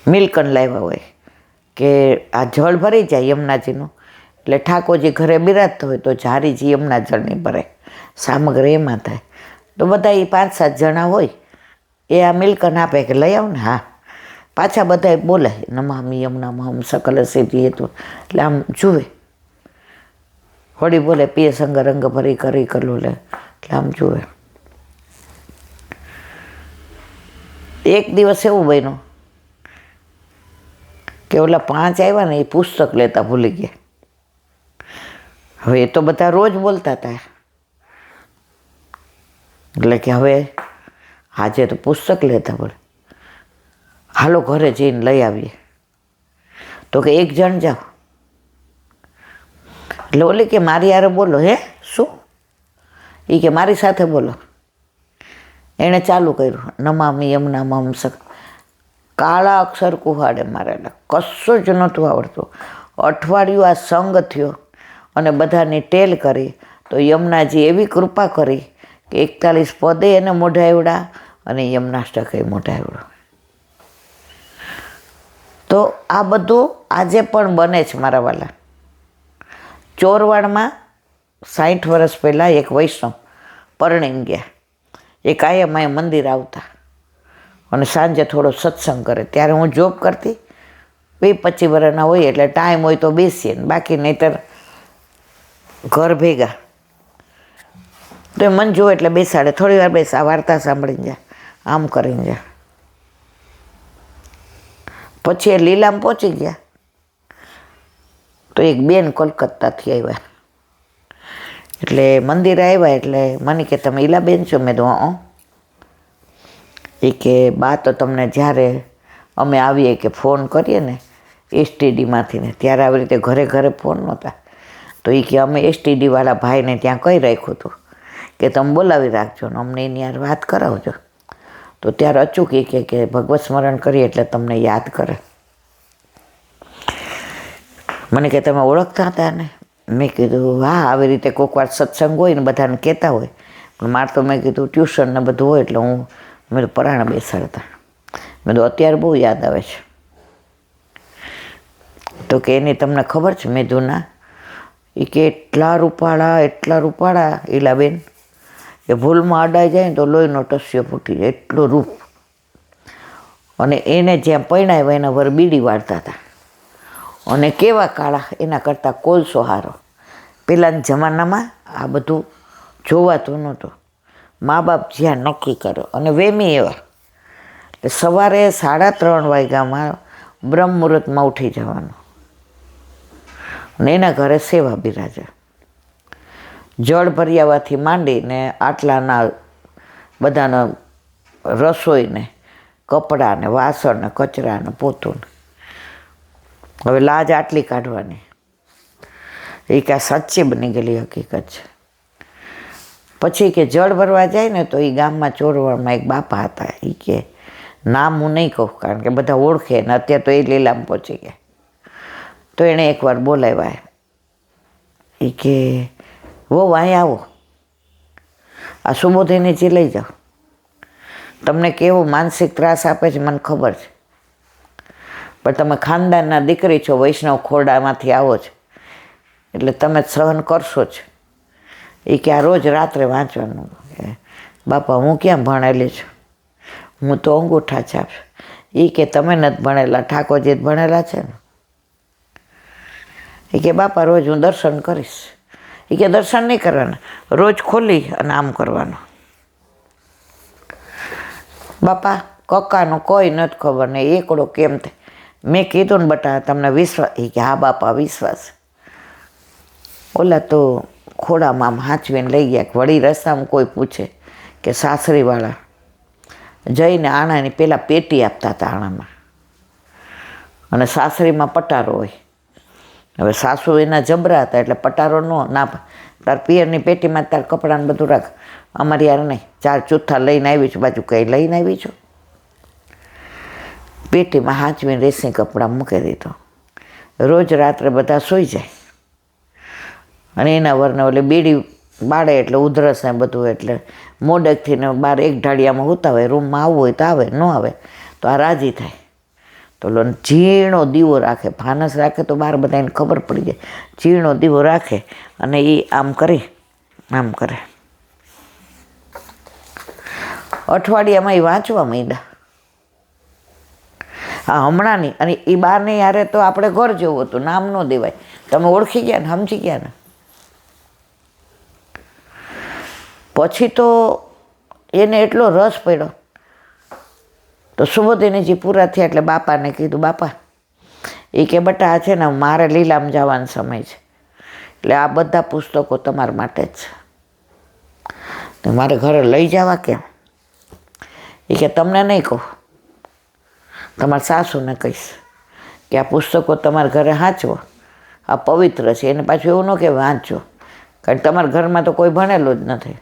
મિલકન લાવ્યા હોય કે આ જળ ભરી જાય યમુનાજીનું, એટલે ઠાકોરજી ઘરે બિરાજતા હોય તો જારીજી યમુના જળની ભરે, સામગ્રી એમાં થાય. તો બધા એ 5-7 જણા હોય એ આ મિલકન આપે કે લઈ આવ ને. હા, પાછા બધા બોલે નમામિ યમુનામહમ સકલ સિદ્ધિ હેતુ, એટલે આમ જુએ. હોળી બોલે પિય સંગ રંગ ભરી કરી કલું લે, એટલે આમ જુએ. એક દિવસ એવું બન્યું કે ઓલા 5 આવ્યા ને એ પુસ્તક લેતા ભૂલી ગયા. હવે એ તો બધા રોજ બોલતા હતા, એટલે કે હવે આજે તો પુસ્તક લેતા બોલે, હાલો ઘરે જઈને લઈ આવીએ. તો કે 1 જણ જાઓ. એટલે ઓલી કે મારી હારે બોલો. હે શું? એ કે મારી સાથે બોલો. એણે ચાલુ કર્યું નમામિ યમુનામહમ સકલ. કાળા અક્ષર કુહાડે મારેલા, કશું જ નહોતું આવડતું. અઠવાડિયું આ સંગ થયો અને બધાની ટેલ કરી તો યમુનાજી એવી કૃપા કરી કે 41 પદે એને મોઢા આવડા અને યમુનાષ્ટકે મોઢા આવડ્યો. તો આ બધું આજે પણ બને છે મારા વાલા. ચોરવાડમાં 60 વર્ષ પહેલાં એક વૈષ્ણવ પરણીને ગયા. એ કાયમ અહીં મંદિર આવતા અને સાંજે થોડો સત્સંગ કરે. ત્યારે હું જોબ કરતી, 20-25 વર્ષના હોય એટલે ટાઈમ હોય તો બેસીએ ને, બાકી નહીંતર ઘર ભેગા. તો એ મન જોવે એટલે બેસાડે, થોડી વાર બેસા, વાર્તા સાંભળીને જાય, આમ કરીને જાય. પછી એ લીલામ પહોંચી ગયા તો એક બેન કોલકાતાથી આવ્યા. એટલે મંદિરે આવ્યા એટલે મને કે તમે ઈલાબેન છો? મેં તો એ કે બા તો તમને જ્યારે અમે આવીએ કે ફોન કરીએ ને STDમાંથી ને, ત્યારે આવી રીતે ઘરે ઘરે ફોન નહોતા. તો એ કે અમે STDવાળા ભાઈને ત્યાં કહી રાખ્યું હતું કે તમે બોલાવી રાખજો ને અમને એની યાર વાત કરાવજો. તો ત્યારે અચૂક એ કે ભગવત સ્મરણ કરીએ એટલે તમને યાદ કરે. મને કે તમે ઓળખતા હતા ને? મેં કીધું હા, આવી રીતે કોઈક વાર સત્સંગ હોય ને બધાને કહેતા હોય, પણ મારે તો મેં કીધું ટ્યુશન ને બધું હોય એટલે મેં તો પરાણા બેસાડતા. મેં તો અત્યારે બહુ યાદ આવે છે. તો કે એની તમને ખબર છે? મેં કીધું ના. એ કે એટલા રૂપાળા ઈલાબેન, એ ભૂલમાં અડાઈ જાય ને તો લોહીનો ટસ્યો ફૂટી જાય, એટલું રૂપ. અને એને જ્યાં પરણાવ્યા એના વર બીડી વાળતા હતા. અને કેવા કાળા, એના કરતાં કોલસો હારો. પહેલાંના જમાનામાં આ બધું જોવાતું નહોતું. મા બાપ જ્યાં નક્કી કર્યો અને વેમી એવા. એટલે સવારે 3:30 વાગ્યામાં બ્રહ્મ મુહૂર્તમાં ઉઠી જવાનું અને એના ઘરે સેવા બિરાજે. જળ ભર્યાવાથી માંડીને આટલાના બધાના રસોઈને, કપડાં ને વાસણ ને કચરા ને પોતું. હવે લાજ આટલી કાઢવાની, એ કે સાચી બની ગયેલી હકીકત છે. પછી કે જળ ભરવા જાય ને તો એ ગામમાં ચોરવાડમાં એક બાપા હતા. એ કે નામ હું નહીં કહું કારણ કે બધા ઓળખે ને, અત્યારે તો એ લીલામાં પહોંચી ગયા. તો એણે એકવાર બોલાવ્યા. એ કે વહુ અહીં આવો, આ સુબોધિનીજી લઈ જાઓ. તમને કેવો માનસિક ત્રાસ આપે છે મને ખબર છે, પણ તમે ખાનદાનના દીકરી છો, વૈષ્ણવ ખોરડામાંથી આવો છો એટલે તમે સહન કરશો જ. એ કે આ રોજ રાત્રે વાંચવાનું. બાપા હું ક્યાં ભણેલી છું, હું તો અંગૂઠા છાપ. એ કે તમે નથી ભણેલા, ઠાકોરજી જ ભણેલા છે ને. એ કે બાપા રોજ હું દર્શન કરીશ. એ કે દર્શન નહીં કરવાના, રોજ ખોલી અને આમ કરવાનું. બાપા કક્કાનું કોઈ નથી ખબર ને એકડો કેમ થાય. મેં કીધું ને બટા તમને વિશ્વાસ? એ કે હા બાપા વિશ્વાસ. ઓલા તો ખોડામાં આમ હાંચવીને લઈ ગયા. વળી રસ્તામાં કોઈ પૂછે કે સાસરીવાળા જઈને આણાની પેલા પેટી આપતા હતા આણામાં, અને સાસરીમાં પટારો હોય. હવે સાસુ એના જબરા હતા એટલે પટારો ના, તાર પિયરની પેટીમાં તાર કપડાને બધું રાખ, અમારી યાર નહીં. 4 ચૂથા લઈને આવી છું, બાજુ કંઈ લઈને આવી છું. પેટીમાં હાંચવીને રેસી કપડાં મૂકી દીધો. રોજ રાત્રે બધા સૂઈ જાય અને એના વરને ઓલે બીડી બાળે એટલે ઉધરસ ને બધું, એટલે મોડેકથી ને 12-1 ઢાળિયામાં હોતા હોય. રૂમમાં આવવું હોય તો આવે, ન આવે તો આ રાજી થાય. તો ઝીણો દીવો રાખે, ફાનસ રાખે તો બહાર બધાને ખબર પડી જાય. ઝીણો દીવો રાખે અને એ આમ કરી આમ કરે. અઠવાડિયામાં એ વાંચવા માંડ્યા. હા, હમણાં નહીં. અને એ બહાર નહીં હારે તો આપણે ઘર જેવું હતું, નામ ન દેવાય. તમે ઓળખી ગયા ને, સમજી ગયા ને. પછી તો એને એટલો રસ પડ્યો તો સુબોધિનીજી પૂરા થયા એટલે બાપાને કીધું, બાપા એ કે બટા આ છે ને મારે લીલામ જવાનો સમય છે, એટલે આ બધા પુસ્તકો તમારા માટે જ છે, મારે ઘરે લઈ જવા કેમ? એ કે તમને નહીં કહું, તમારા સાસુને કહીશ કે આ પુસ્તકો તમારા ઘરે વાંચવો, આ પવિત્ર છે. એને પાછું એવું ન કે વાંચો, કારણ કે તમારા ઘરમાં તો કોઈ ભણેલું જ નથી.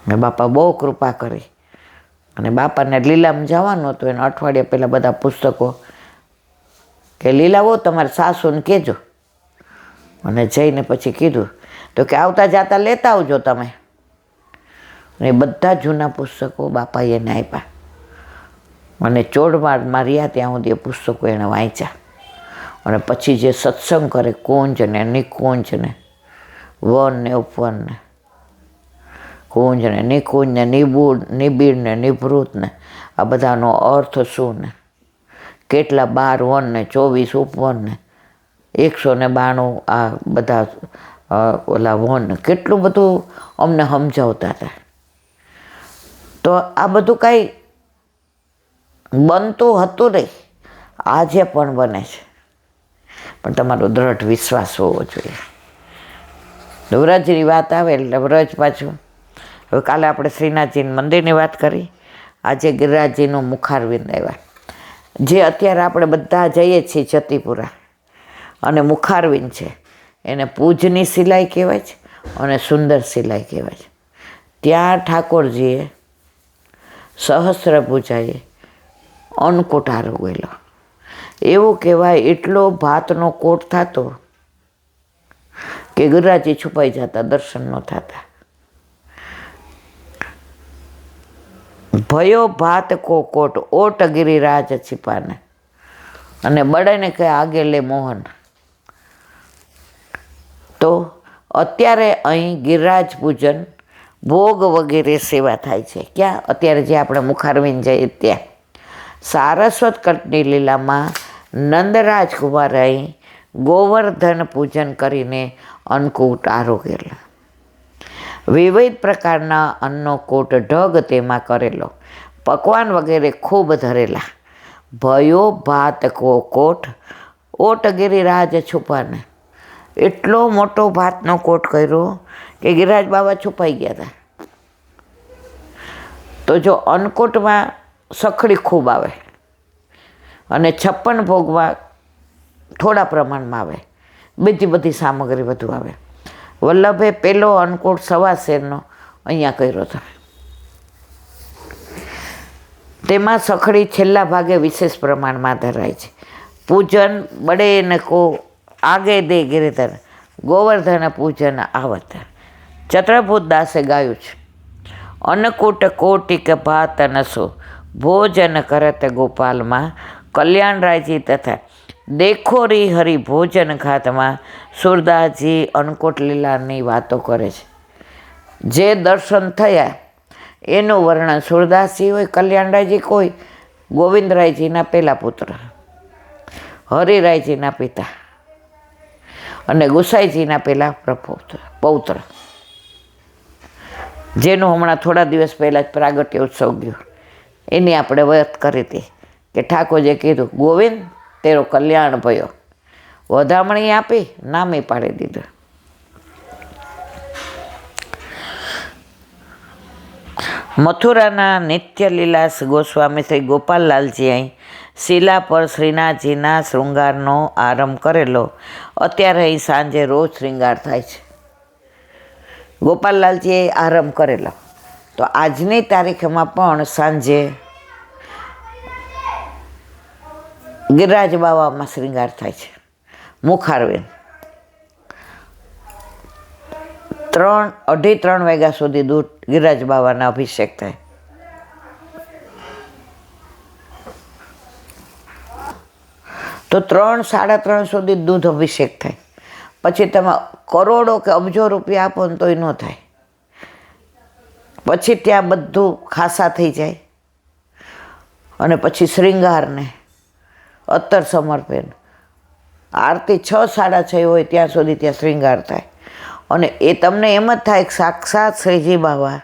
મેં બાપા બહુ કૃપા કરી અને બાપાને લીલામાં જવાનું હતું. એને અઠવાડિયા પહેલાં બધા પુસ્તકો કે લીલાવો તમારા સાસુને કહેજો. અને જઈને પછી કીધું તો કે આવતા જતા લેતા આવજો તમે. અને બધા જૂના પુસ્તકો બાપાએ એને આપ્યા. અને ચોડમાળમાં રહ્યા ત્યાં સુધી એ પુસ્તકો એણે વાંચ્યા. અને પછી જે સત્સંગ કરે, કુંજ ને નિકુંજ ને વન ને ઉપવન ને કુંજ ને નિકુંજ ને નિબીડ ને નિભૃત ને આ બધાનો અર્થ શું ને કેટલા 12 વન ને 24 ઉપવન ને 192 આ બધા ઓલા વન, કેટલું બધું અમને સમજાવતા હતા. તો આ બધું કાંઈ બનતું હતું નહીં, આજે પણ બને છે. પણ તમારો દ્રઢ વિશ્વાસ હોવો જોઈએ. વ્રજની વાત આવે એટલે વ્રજ પાછું. હવે કાલે આપણે શ્રીનાથજીના મંદિરની વાત કરી, આજે ગિરિરાજજીનું મુખારવિંદ આવ્યા. જે અત્યારે આપણે બધા જઈએ છીએ જતીપુરા અને મુખારવિંદ છે એને પૂજની સિલાઈ કહેવાય છે અને સુંદર સિલાઈ કહેવાય છે. ત્યાં ઠાકોરજીએ સહસ્ત્રભુજાએ અન્નકોટ આરોગેલો. એવું કહેવાય એટલો ભાતનો કોટ થતો કે ગિરિરાજજી છુપાઈ જતા, દર્શન ન થતા. ભયો ભાત કો કોટ ઓટ ગિરિરાજ छिपाने અને બળેને કહે આગે લે મોહન. તો અત્યારે અહીં ગિરિરાજ પૂજન ભોગ વગેરે સેવા થાય છે. ક્યાં? અત્યારે જે આપણે મુખારવિંદ જઈએ ત્યાં. સારસ્વત કટની લીલામાં નંદરાજ કુમાર અહીં ગોવર્ધન પૂજન કરીને અન્નકૂટ આરોગેલા. વિવિધ પ્રકારના અન્નનો કૂટ ઢગ તેમાં કરેલો, પકવાન વગેરે ખૂબ ધરેલા. ભયો ભાત કો કોટ ઓટ ગિરિરાજ છુપાને. એટલો મોટો ભાતનો કોટ કર્યો કે ગિરિરાજ બાબા છુપાઈ ગયા હતા. તો જો અન્નકૂટમાં સખડી ખૂબ આવે અને 56 ભોગમાં થોડા પ્રમાણમાં આવે, બીજી બધી સામગ્રી વધુ આવે. વલ્લભે પેલો અન્નકૂટ 1.25 શેરનો અહીંયા કર્યો હતો. તેમાં સખડી છેલ્લા ભાગે વિશેષ પ્રમાણમાં ધરાય છે. પૂજન બળે ને કો આગે દે ગિરિધર ગોવર્ધન પૂજન આવત. ચત્રભૂત દાસે ગાયું છે, અન્નકૂટ કોટિક ભાત નસો ભોજન કરત ગોપાલમાં કલ્યાણરાયજી તથા દેખોરી હરિ ભોજન ખાતમાં સુરદાસજી અન્નકૂટ લીલાની વાતો કરે છે. જે દર્શન થયા એનું વર્ણન સુરદાસજી હોય, કલ્યાણરાયજી કોઈ ગોવિંદરાયજીના પહેલા પુત્ર, હરિરાયજીના પિતા અને ગુસાઈજીના પહેલા પૌત્ર, જેનું હમણાં થોડા દિવસ પહેલાં જ પ્રાગટ્ય ઉત્સવ ગયો. એની આપણે વાત કરી હતી કે ઠાકોરજીએ કીધું ગોવિંદ તેરો કલ્યાણ ભયો, વધામણી આપી નામે પાડી દીધું. મથુરાના નિત્યલીલા ગોસ્વામી શ્રી ગોપાલલાલજી અહીં શિલા પર શ્રીનાથજીના શૃંગારનો આરંભ કરેલો. અત્યારે અહીં સાંજે રોજ શૃંગાર થાય છે. ગોપાલલાલજીએ આરંભ કરેલો તો આજની તારીખમાં પણ સાંજે ગિરિરાજ બાવામાં શૃંગાર થાય છે. મુખારવિંદ 2:30-3 વાગ્યા સુધી દૂધ ગિરિરાજ બાવાના અભિષેક થાય. તો 3-3.5 સુધી દૂધ અભિષેક થાય. પછી તમે કરોડો કે અબજો રૂપિયા આપો ને તોય ન થાય. પછી ત્યાં બધું ખાસા થઈ જાય અને પછી શ્રૃંગારને અત્તર સમર્પણ આરતી 6-6:30 હોય ત્યાં સુધી ત્યાં શ્રૃંગાર થાય. અને એ તમને એમ જ થાય કે સાક્ષાત શ્રીજી બાબા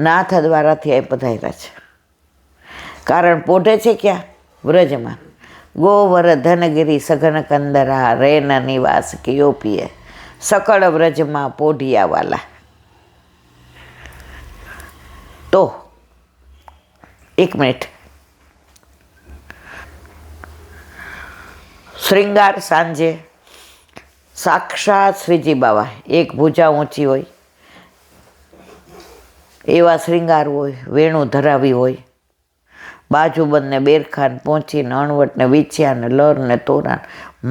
નાથ દ્વારાથી અહીં પધાર્યા છે. કારણ પોઢે છે ક્યાં? વ્રજમાં. ગોવર્ધનગિરી સઘન કંદરા રેન નિવાસ કિયો પીએ સકળ વ્રજમાં પોઢિયા વાલા. તો 1 મિનિટ. શ્રૃંગાર સાંજે સાક્ષાત શ્રીજી બાબા, એક ભુજા ઊંચી હોય એવા શ્રૃંગાર હોય, વેણું ધરાવી હોય, બાજુબંધને બેરખાન પહોંચીને અણવટને વિછ્યાને લરને તોરાન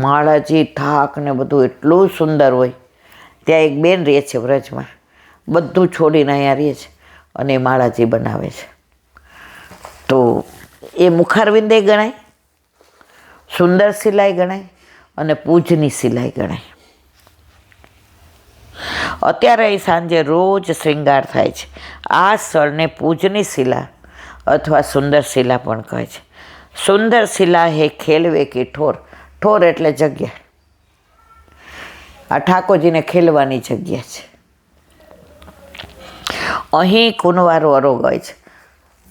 માળાજી થાક ને બધું એટલું સુંદર હોય. ત્યાં એક બેન રહે છે વ્રજમાં, બધું છોડીને અહીંયા રહે છે અને એ માળાજી બનાવે છે. તો એ મુખારવિંદે ગણાય, સુંદર સિલાઈ ગણાય અને પૂજની સિલાઈ ગણાય. અત્યારે અહીં સાંજે રોજ શ્રૃંગાર થાય છે. આ સ્થળને પૂજની શિલા અથવા સુંદર શિલા પણ કહે છે. સુંદર શિલા હે ખેલવે કી ઠોર. ઠોર એટલે જગ્યા. આ ઠાકોરજીને ખેલવાની જગ્યા છે. અહીં કુંવારો અરોગાય છે.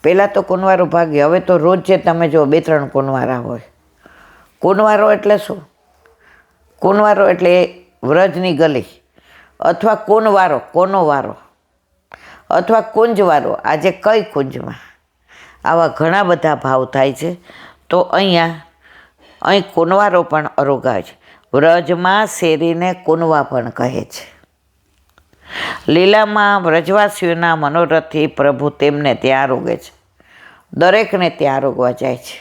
પહેલાં તો કુંવારો ભાગ્ય, હવે તો રોજ જે તમે જો 2-3 કુંવારા હોય. કુંવારો એટલે શું? કુંવારો એટલે વ્રજની ગલી અથવા કુંવારો, કોનો વારો અથવા કુંજવારો. આજે કઈ કુંજમાં આવા ઘણા બધા ભાવ થાય છે. તો અહીં કુંવારો પણ અરોગાય છે. વ્રજમાં શેરીને કુંવા પણ કહે છે. લીલામાં વ્રજવાસીઓના મનોરથથી પ્રભુ તેમને ત્યાં આરોગે છે. દરેકને ત્યાં આરોગવા જાય છે.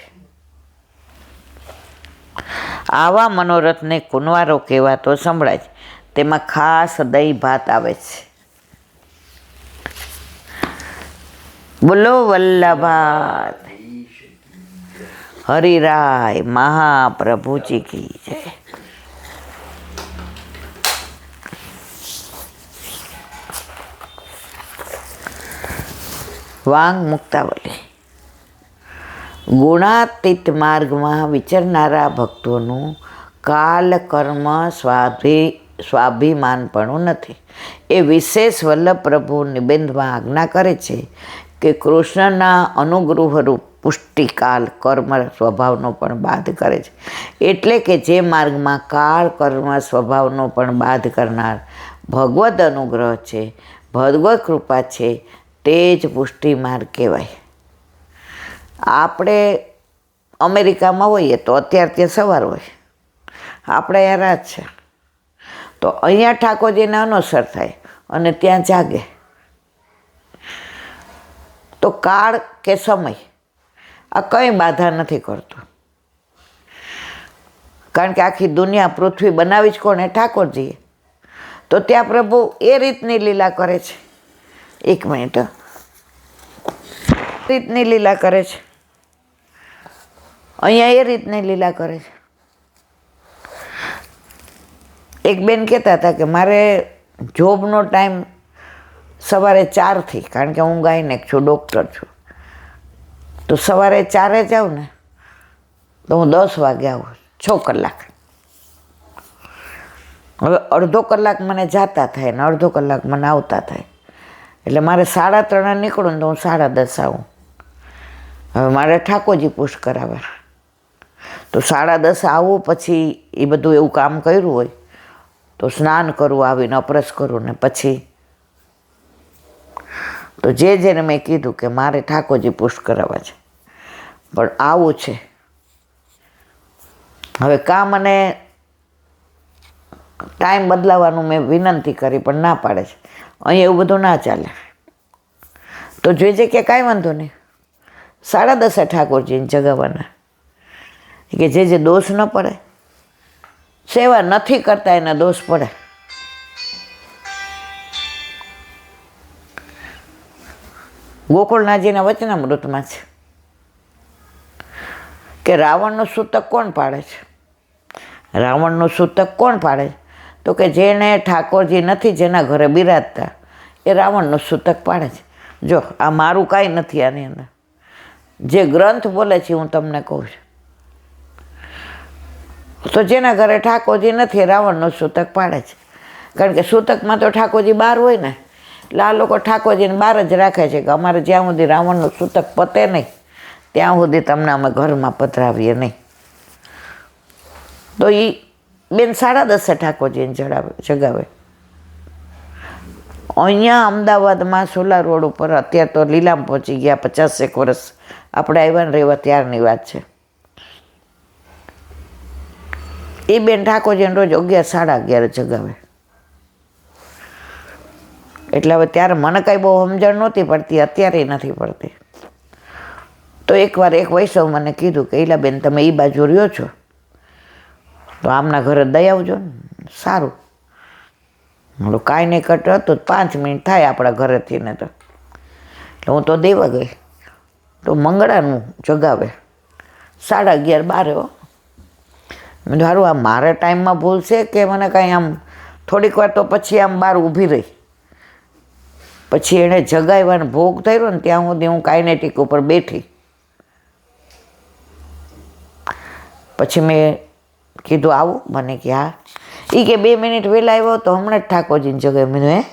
આવા મનોરથને કુંવારો કહેવાતો સંભળાય છે. તેમાં ખાસ દહીં ભાત આવે છે. બોલો વલ્લભાત હરિરાય મહાપ્રભુજી કી જય. વાંગ મુક્તાવલી. ગુણાતીત માર્ગમાં વિચરનારા ભક્તોનું કાલ કર્મ સ્વાભિમાનપણું નથી. એ વિશેષ વલ્લભ પ્રભુ નિબંધમાં આજ્ઞા કરે છે કે કૃષ્ણના અનુગ્રહરૂપ પુષ્ટિકાલ કર્મ સ્વભાવનો પણ બાધ કરે છે. એટલે કે જે માર્ગમાં કાળ કર્મ સ્વભાવનો પણ બાધ કરનાર ભગવદ અનુગ્રહ છે, ભગવદ કૃપા છે, તે જ પુષ્ટિ માર્ગ કહેવાય. આપણે અમેરિકામાં હોઈએ તો અત્યારે ત્યાં સવાર હોય, આપણે અહીંયા રાત છે. તો અહીંયા ઠાકોરજીને અનુસર થાય અને ત્યાં જાગે. તો કાળ કે સમય આ કંઈ બાધા નથી કરતું. કારણ કે આખી દુનિયા પૃથ્વી બનાવી જ કોણે? ઠાકોરજીએ. તો ત્યાં પ્રભુ એ રીતની લીલા કરે છે. 1 મિનિટ. રીતની લીલા કરે છે. અહીંયા એ રીતની લીલા કરે છે. એક બેન કહેતા હતા કે મારે જોબનો ટાઈમ સવારે 4થી, કારણ કે હું ગાયનેક છું, ડૉક્ટર છું. તો સવારે 4 જાઉં ને તો હું 10 વાગે આવું, 6 કલાક. હવે અડધો કલાક મને જાતા થાય ને અડધો કલાક મને આવતા થાય. એટલે મારે 3:30 નીકળું ને તો હું 10:30 આવું. હવે મારે ઠાકોરજી પુશ કરાવે. તો 10:30 આવું, પછી એ બધું એવું કામ કર્યું હોય તો સ્નાન કરવું, આવીને અપરસ કરું ને પછી તો જેને મેં કીધું કે મારે ઠાકોરજી પુશ કરાવવા છે પણ આવું છે. હવે કાં મને ટાઈમ બદલાવાનું મેં વિનંતી કરી પણ ના પાડે છે. અહીં એવું બધું ના ચાલે. તો જોઈજે કે કાંઈ વાંધો નહીં, 10:30 ઠાકોરજીને જગાવવાના, કે જે દોષ ન પડે. સેવા નથી કરતા એના દોષ પડે. ગોકુળનાથજીના વચનામૃતમાં છે કે રાવણનો સૂતક કોણ પાડે છે? રાવણનું સૂતક કોણ પાડે? તો કે જેને ઠાકોરજી નથી, જેના ઘરે બિરાજતા, એ રાવણનું સૂતક પાડે છે. જો આ મારું કાંઈ નથી, આની અંદર જે ગ્રંથ બોલે છે હું તમને કહું છું. તો જેના ઘરે ઠાકોરજી નથી, રાવણનું સૂતક પાડે છે. કારણ કે સૂતકમાં તો ઠાકોરજી બહાર હોય ને, એટલે આ લોકો ઠાકોરજીને બહાર જ રાખે છે કે અમારે જ્યાં સુધી રાવણનું સૂતક પતે નહીં ત્યાં સુધી તમને અમે ઘરમાં પધરાવીએ નહીં. તો એ બેન 10:30 ઠાકોરજીને જગાવે. અહીંયા અમદાવાદમાં સોલા રોડ ઉપર અત્યારે તો લીલામ પહોંચી ગયા, 50 વર્ષ આપણે આવ્યા ને રહેવા ત્યારની વાત છે. એ બેન ઠાકોરજીને રોજ 11-11:30 જગાવે. એટલે હવે ત્યારે મને કાંઈ બહુ સમજણ નહોતી પડતી, અત્યારે નથી પડતી. તો એકવાર એક વૈષ્ણવ મને કીધું કે ઈલાબેન તમે એ બાજુ રહ્યો છો તો આમના ઘરે દઈ આવજો ને. સારું, કાંઈ નહીં કટ હતું, 5 મિનિટ થાય આપણા ઘરેથી ને. તો એટલે હું તો દેવા ગઈ. તો મંગળાનું જગાવે 11:30-12. મેં સારું આ મારા ટાઈમમાં ભૂલ છે કે મને કાંઈ આમ થોડીક વાર તો પછી આમ બહાર ઊભી રહી. પછી એણે જગાવ્યાને ભોગ થયો ને ત્યાં સુધી હું કાઇનેટિક ઉપર બેઠી. પછી મેં કીધું આવું? મને કે હા. એ કે 2 મિનિટ વહેલા આવ્યો તો હમણાં જ ઠાકોરજીને જગાવ્યો. મેં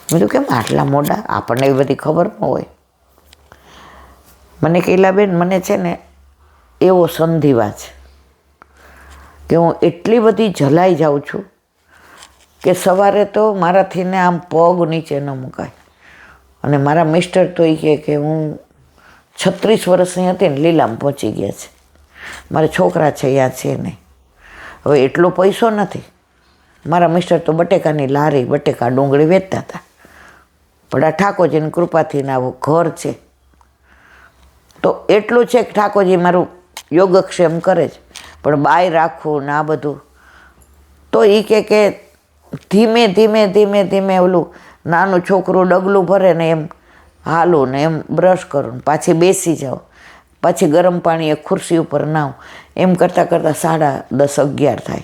કીધું કેમ આટલા મોડા? આપણને એવી બધી ખબર ન હોય. મને કે બેન મને છે ને એવો સંધિવા છે કે હું એટલી બધી જલાઈ જાઉં છું કે સવારે તો મારાથી ને આમ પગ નીચે ન મુકાય. અને મારા મિસ્ટર તો એ કહે કે હું 36 વર્ષની હતી ને લીલામ પહોંચી ગયા છે. મારા છોકરા છે યા છે નહીં. હવે એટલો પૈસો નથી. મારા મિસ્ટર તો બટેકાની લારી, બટેકા ડુંગળી વેચતા હતા. પણ આ ઠાકોરજીની કૃપાથી ને આવું ઘર છે. તો એટલું છે કે ઠાકોરજી મારું યોગક્ષેમ કરે છે. પણ બાય રાખવું ને આ બધું. તો એ કે ધીમે ધીમે ધીમે ધીમે ઓલું નાનું છોકરું ડગલું ભરે ને એમ હાલું ને એમ બ્રશ કરું, પાછી બેસી જાઉં, પછી ગરમ પાણી એક ખુરશી ઉપર નાવું, એમ કરતાં કરતાં 10:30-11 થાય.